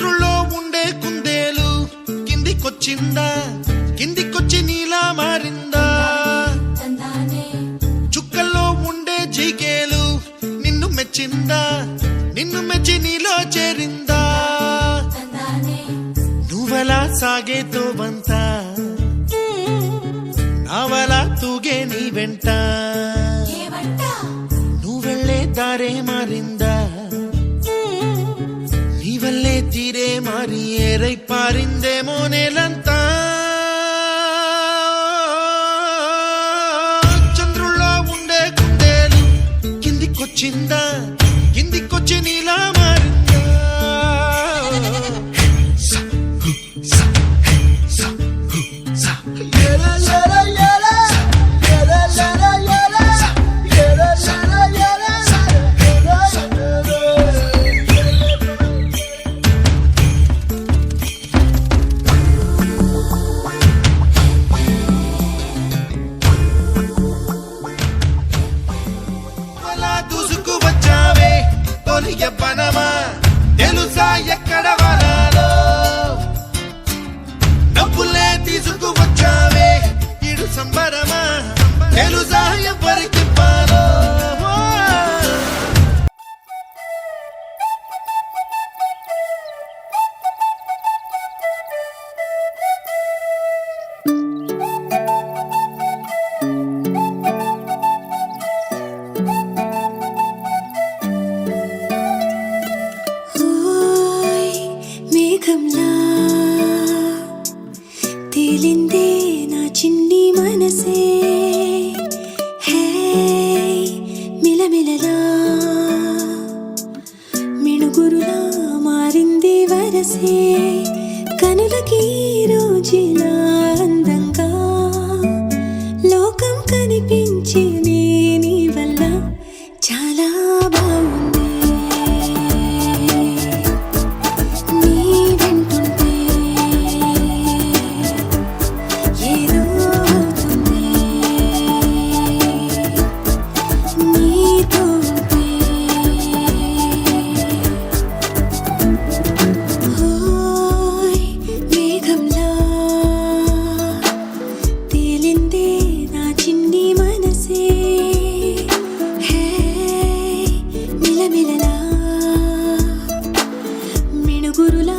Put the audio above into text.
చంద్రుల్లో ఉండే కుందేలు కిందికొచ్చిందా, కిందికొచ్చి నీలా మారిందా? చుక్కల్లో ఉండే జీకేలు నిన్ను మెచ్చిందా, నిన్ను మెచ్చి నీలో చేరిందా? నువ్వలా సాగేతో బంత నావలా తూగే నీ వెంట, నువ్వెళ్ళే దారే మారిందా, నీ వల్లే తీరే మారి ఏరై పారిందేమో నేలంతా. చంద్రుల్లో ఉండే కుందేలు కిందికొచ్చిందా, కిందికొచ్చి నీలా మారిందా? దూసుకు వచ్చావే తొలి యవ్వనమా, తెలుసా ఎక్కడ వరాలో? డబ్బులే తీసుకు వచ్చావే ఇడు సంబరమా, తెలుసా ఎవరికి పాలో? తేలిందే నా చిన్ని మనసే, హే మిలమిలలా మిణుగురులా మారింది వరసే, కనులకి రోజులా అందంగా లోకం కనిపించి నీ వల్ల చాలా బాగుంది. మిలమిలలా మిణుగురులా